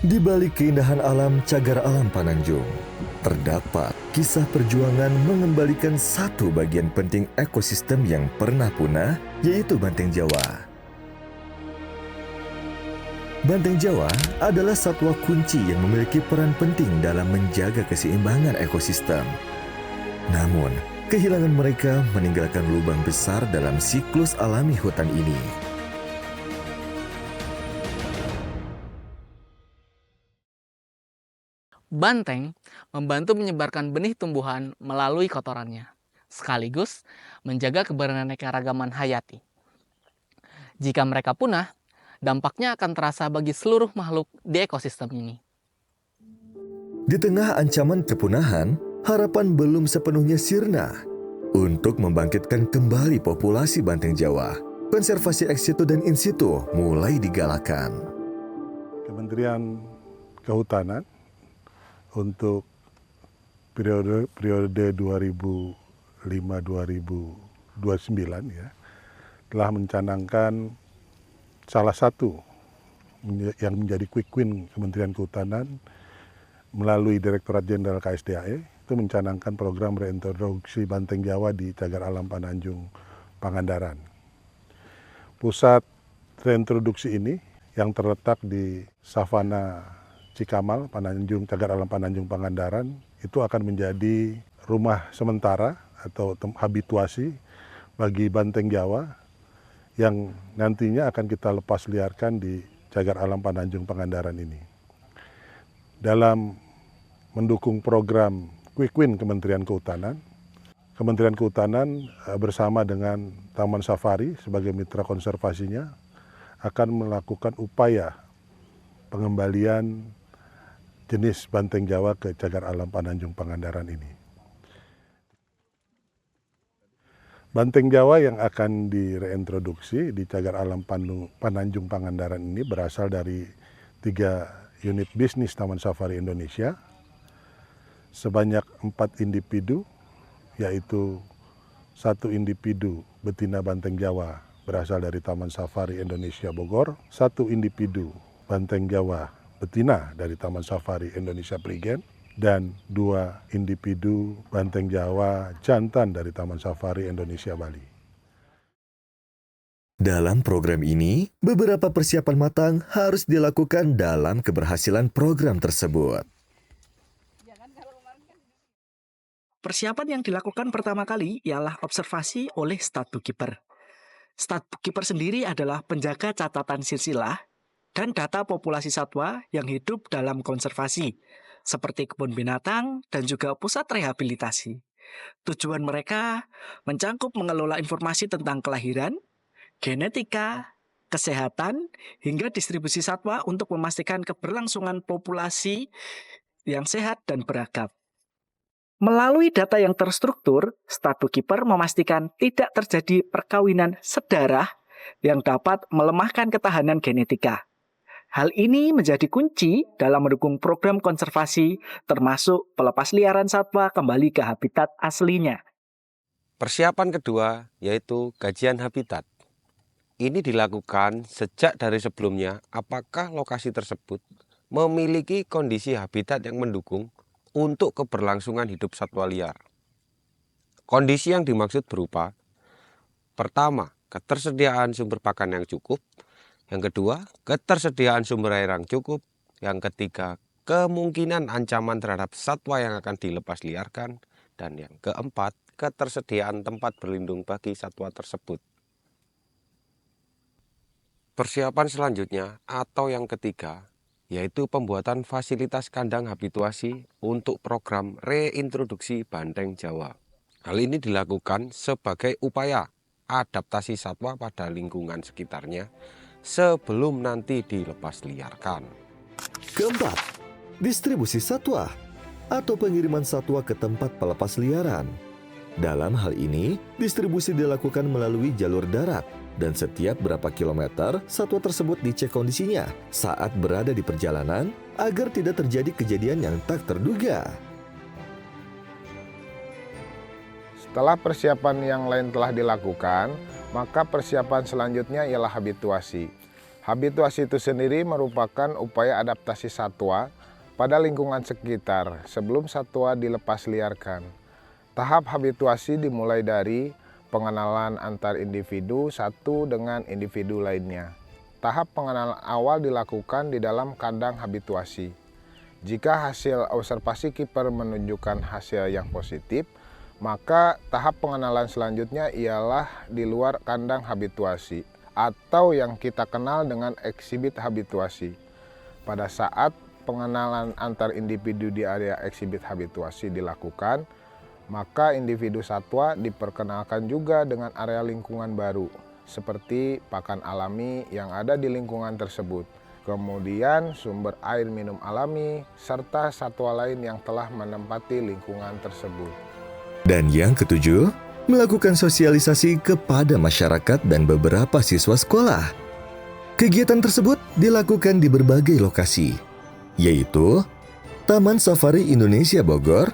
Di balik keindahan alam Cagar Alam Pananjung, terdapat kisah perjuangan mengembalikan satu bagian penting ekosistem yang pernah punah, yaitu banteng Jawa. Banteng Jawa adalah satwa kunci yang memiliki peran penting dalam menjaga keseimbangan ekosistem. Namun, kehilangan mereka meninggalkan lubang besar dalam siklus alami hutan ini. Banteng membantu menyebarkan benih tumbuhan melalui kotorannya, sekaligus menjaga keberanian hayati. Jika mereka punah, dampaknya akan terasa bagi seluruh makhluk di ekosistem ini. Di tengah ancaman kepunahan, harapan belum sepenuhnya sirna. Untuk membangkitkan kembali populasi banteng Jawa, konservasi ex situ dan in situ mulai digalakan. Kementerian Kehutanan untuk periode 2005-2029 ya, telah mencanangkan salah satu yang menjadi quick win Kementerian Kehutanan melalui Direktorat Jenderal KSDAE itu mencanangkan program reintroduksi banteng Jawa di Cagar Alam Pananjung Pangandaran. Pusat reintroduksi ini yang terletak di Savana Cikamal, Cagar Alam Pananjung Pangandaran, itu akan menjadi rumah sementara atau habituasi bagi banteng Jawa yang nantinya akan kita lepas liarkan di Cagar Alam Pananjung Pangandaran ini. Dalam mendukung program Quick Win Kementerian Kehutanan bersama dengan Taman Safari sebagai mitra konservasinya akan melakukan upaya pengembalian jenis banteng Jawa ke Cagar Alam Pananjung Pangandaran ini. Banteng Jawa yang akan direintroduksi di Cagar Alam Pananjung Pangandaran ini berasal dari 3 unit bisnis Taman Safari Indonesia, sebanyak 4 individu, yaitu 1 individu betina banteng Jawa berasal dari Taman Safari Indonesia Bogor, 1 individu banteng Jawa betina dari Taman Safari Indonesia Prigen, dan 2 individu banteng Jawa jantan dari Taman Safari Indonesia Bali. Dalam program ini, beberapa persiapan matang harus dilakukan dalam keberhasilan program tersebut. Persiapan yang dilakukan pertama kali ialah observasi oleh Statbookkeeper. Statbookkeeper sendiri adalah penjaga catatan silsilah dan data populasi satwa yang hidup dalam konservasi, seperti kebun binatang dan juga pusat rehabilitasi. Tujuan mereka mencangkup mengelola informasi tentang kelahiran, genetika, kesehatan, hingga distribusi satwa untuk memastikan keberlangsungan populasi yang sehat dan beragam. Melalui data yang terstruktur, Statbookkeeper memastikan tidak terjadi perkawinan sedarah yang dapat melemahkan ketahanan genetika. Hal ini menjadi kunci dalam mendukung program konservasi, termasuk pelepasliaran satwa kembali ke habitat aslinya. Persiapan kedua yaitu kajian habitat. Ini dilakukan sejak dari sebelumnya apakah lokasi tersebut memiliki kondisi habitat yang mendukung untuk keberlangsungan hidup satwa liar. Kondisi yang dimaksud berupa: pertama, ketersediaan sumber pakan yang cukup; yang kedua, ketersediaan sumber air yang cukup; yang ketiga, kemungkinan ancaman terhadap satwa yang akan dilepas liarkan; dan yang keempat, ketersediaan tempat berlindung bagi satwa tersebut. Persiapan selanjutnya atau yang ketiga yaitu pembuatan fasilitas kandang habituasi untuk program reintroduksi banteng Jawa. Hal ini dilakukan sebagai upaya adaptasi satwa pada lingkungan sekitarnya sebelum nanti dilepas liarkan. Keempat, distribusi satwa atau pengiriman satwa ke tempat pelepas liaran. Dalam hal ini, distribusi dilakukan melalui jalur darat dan setiap berapa kilometer satwa tersebut dicek kondisinya saat berada di perjalanan agar tidak terjadi kejadian yang tak terduga. Setelah persiapan yang lain telah dilakukan, maka persiapan selanjutnya ialah habituasi. Habituasi itu sendiri merupakan upaya adaptasi satwa pada lingkungan sekitar sebelum satwa dilepas liarkan. Tahap habituasi dimulai dari pengenalan antar individu satu dengan individu lainnya. Tahap pengenalan awal dilakukan di dalam kandang habituasi. Jika hasil observasi kiper menunjukkan hasil yang positif, maka tahap pengenalan selanjutnya ialah di luar kandang habituasi atau yang kita kenal dengan eksibit habituasi. Pada saat pengenalan antar individu di area eksibit habituasi dilakukan, maka individu satwa diperkenalkan juga dengan area lingkungan baru, seperti pakan alami yang ada di lingkungan tersebut, kemudian sumber air minum alami, serta satwa lain yang telah menempati lingkungan tersebut. Dan yang ketujuh, melakukan sosialisasi kepada masyarakat dan beberapa siswa sekolah. Kegiatan tersebut dilakukan di berbagai lokasi, yaitu Taman Safari Indonesia Bogor,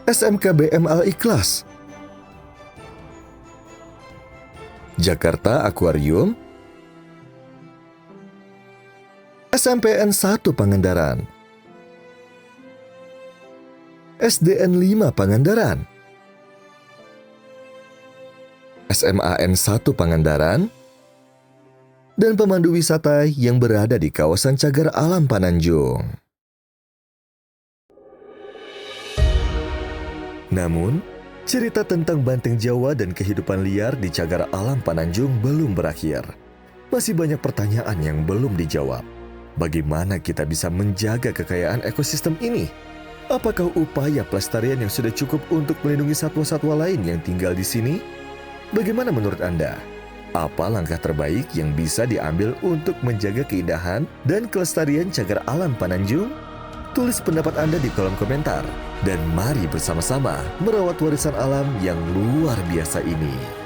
SMKBM Al-Ikhlas, Jakarta Aquarium, SMPN 1 Pangandaran, SDN 5 Pangandaran, SMAN 1 Pangandaran, dan pemandu wisata yang berada di kawasan Cagar Alam Pananjung. Namun, cerita tentang banteng Jawa dan kehidupan liar di Cagar Alam Pananjung belum berakhir. Masih banyak pertanyaan yang belum dijawab. Bagaimana kita bisa menjaga kekayaan ekosistem ini? Apakah upaya pelestarian yang sudah cukup untuk melindungi satwa-satwa lain yang tinggal di sini? Bagaimana menurut Anda? Apa langkah terbaik yang bisa diambil untuk menjaga keindahan dan kelestarian Cagar Alam Pananjung? Tulis pendapat Anda di kolom komentar. Dan mari bersama-sama merawat warisan alam yang luar biasa ini.